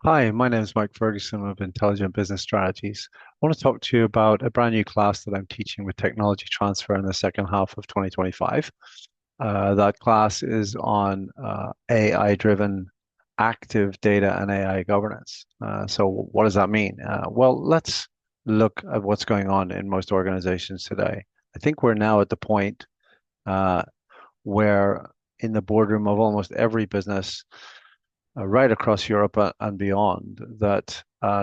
Hi, my name is Mike Ferguson of Intelligent Business Strategies. I want to talk to you about a brand new class that I'm teaching with technology transfer in the second half of 2025. That class is on AI-driven active data and AI governance. So what does that mean? Well, let's look at what's going on in most organizations today. I think we're now at the point uh, where in the boardroom of almost every business right across Europe and beyond that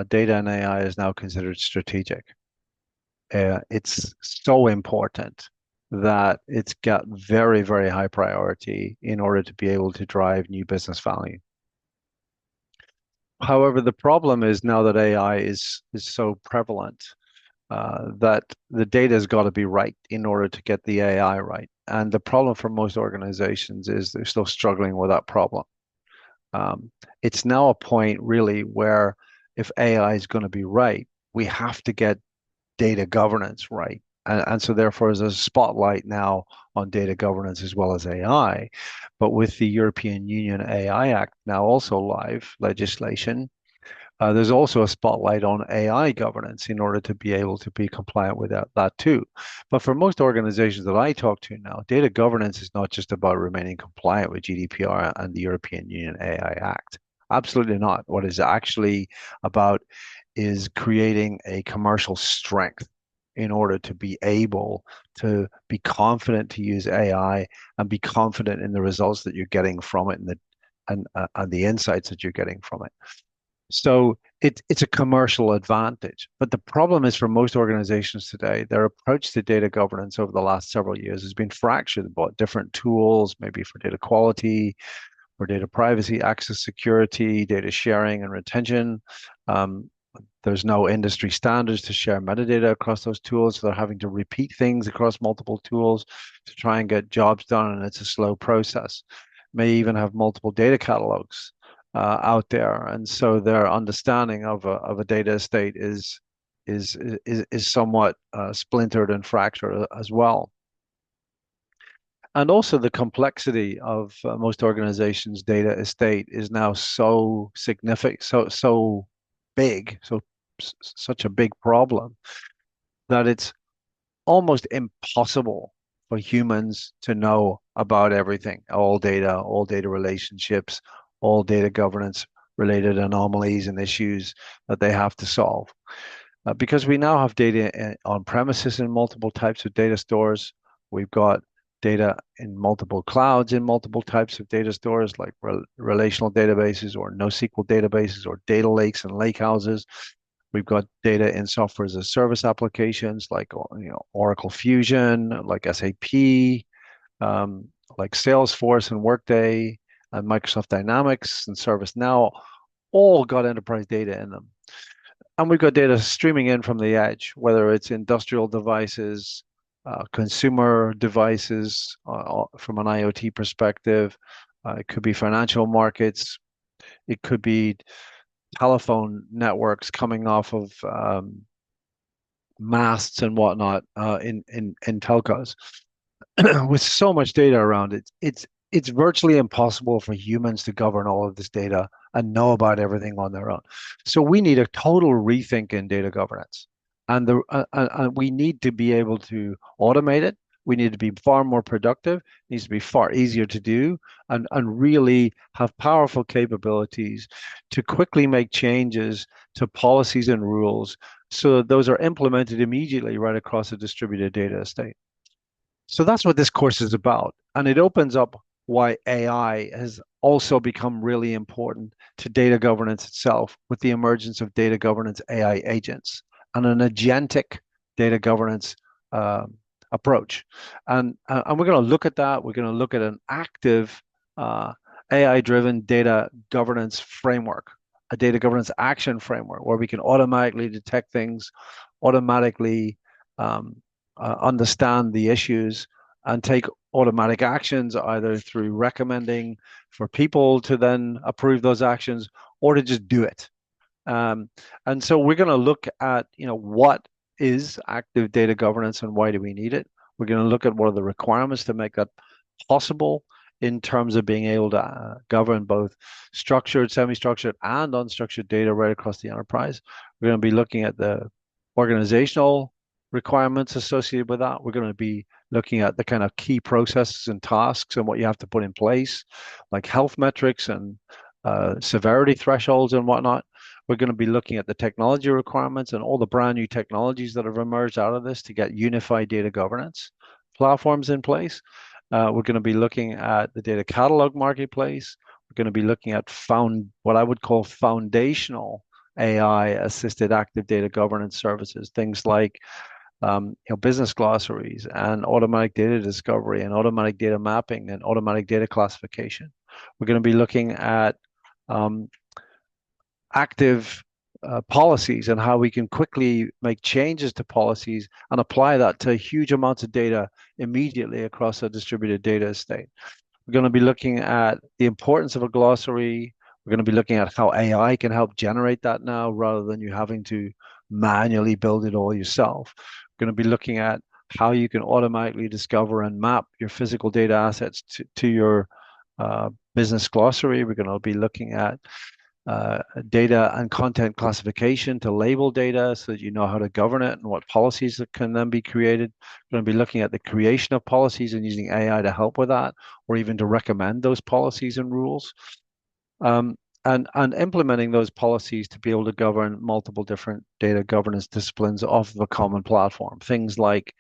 data and AI is now considered strategic. It's so important that it's got very, very high priority in order to be able to drive new business value. However, the problem is now that AI is so prevalent that the data has got to be right in order to get the AI right. And the problem for most organizations is they're still struggling with that problem. It's now a point really where if AI is going to be right, we have to get data governance right. And so therefore there's a spotlight now on data governance as well as AI. But with the European Union AI Act now also live legislation, there's also a spotlight on AI governance in order to be able to be compliant with that too. But for most organizations that I talk to now, data governance is not just about remaining compliant with GDPR and the European Union AI Act. Absolutely not. What it's actually about is creating a commercial strength in order to be able to be confident to use AI and be confident in the results that you're getting from it and the insights that you're getting from it. So it's a commercial advantage. But the problem is for most organizations today, their approach to data governance over the last several years has been fractured about different tools, maybe for data quality, for data privacy, access security, data sharing and retention. Um, there's no industry standards to share metadata across those tools. So they're having to repeat things across multiple tools to try and get jobs done, and it's a slow process. May even have multiple data catalogs out there, and so their understanding of a data estate is somewhat splintered and fractured as well. And also the complexity of most organizations' data estate is now so significant, so big, such a big problem that it's almost impossible for humans to know about everything, all data relationships, all data governance related anomalies and issues that they have to solve. Because we now have data on premises in multiple types of data stores. We've got data in multiple clouds in multiple types of data stores like relational databases or NoSQL databases or data lakes and lakehouses. We've got data in software as a service applications like Oracle Fusion, like SAP, um, like Salesforce and Workday, and Microsoft Dynamics and ServiceNow, all got enterprise data in them. And we've got data streaming in from the edge, whether it's industrial devices, consumer devices from an IoT perspective. It could be financial markets. It could be telephone networks coming off of masts and whatnot in telcos. With so much data around it, it's virtually impossible for humans to govern all of this data and know about everything on their own. So we need a total rethink in data governance, and we need to be able to automate it. We need to be far more productive. It needs to be far easier to do, and really have powerful capabilities to quickly make changes to policies and rules so that those are implemented immediately right across a distributed data estate. So that's what this course is about. And it opens up why AI has also become really important to data governance itself with the emergence of data governance AI agents and an agentic data governance approach. And we're going to look at that. We're going to look at an active AI-driven data governance framework, a data governance action framework where we can automatically detect things, automatically um, understand the issues and take automatic actions either through recommending for people to then approve those actions or to just do it. Um, and so we're going to look at, what is active data governance and why do we need it? We're going to look at what are the requirements to make that possible in terms of being able to govern both structured, semi-structured, and unstructured data right across the enterprise. We're going to be looking at the organizational requirements associated with that. We're going to be looking at the kind of key processes and tasks and what you have to put in place, like health metrics and severity thresholds and whatnot. We're going to be looking at the technology requirements and all the brand new technologies that have emerged out of this to get unified data governance platforms in place. We're going to be looking at the data catalog marketplace. We're going to be looking at what I would call foundational AI assisted active data governance services, things like business glossaries and automatic data discovery and automatic data mapping and automatic data classification. We're going to be looking at active policies and how we can quickly make changes to policies and apply that to huge amounts of data immediately across a distributed data estate. We're going to be looking at the importance of a glossary. We're going to be looking at how AI can help generate that now rather than you having to manually build it all yourself. We're going to be looking at how you can automatically discover and map your physical data assets to your business glossary. We're going to be looking at data and content classification to label data so that you know how to govern it and what policies that can then be created. We're going to be looking at the creation of policies and using AI to help with that, or even to recommend those policies and rules. And implementing those policies to be able to govern multiple different data governance disciplines off of a common platform. Things like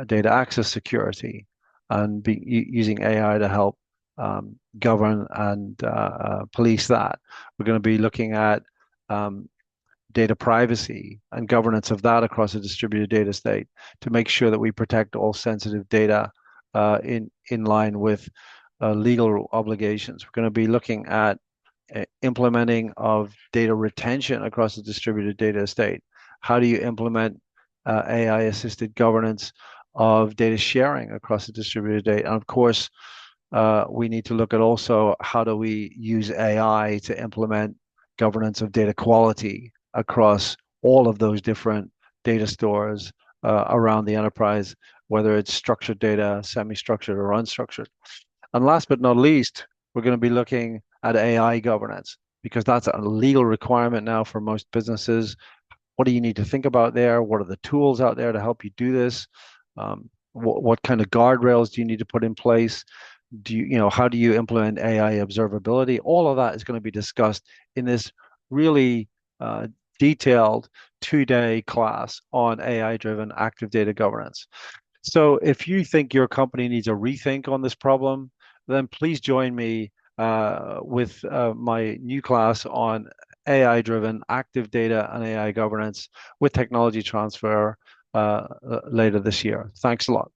data access security and using AI to help govern and police that. We're going to be looking at data privacy and governance of that across a distributed data estate to make sure that we protect all sensitive data in line with legal obligations. We're going to be looking at implementing of data retention across a distributed data estate. How do you implement AI-assisted governance of data sharing across a distributed data? And of course, we need to look at also how do we use AI to implement governance of data quality across all of those different data stores around the enterprise, whether it's structured data, semi-structured, or unstructured. And last but not least, we're going to be looking at AI governance because that's a legal requirement now for most businesses. What do you need to think about there? What are the tools out there to help you do this? What kind of guardrails do you need to put in place? How do you implement AI observability? All of that is going to be discussed in this really detailed 2-day class on AI-driven active data governance. So if you think your company needs a rethink on this problem, then please join me with my new class on AI-driven active data and AI governance with technology transfer later this year. Thanks a lot.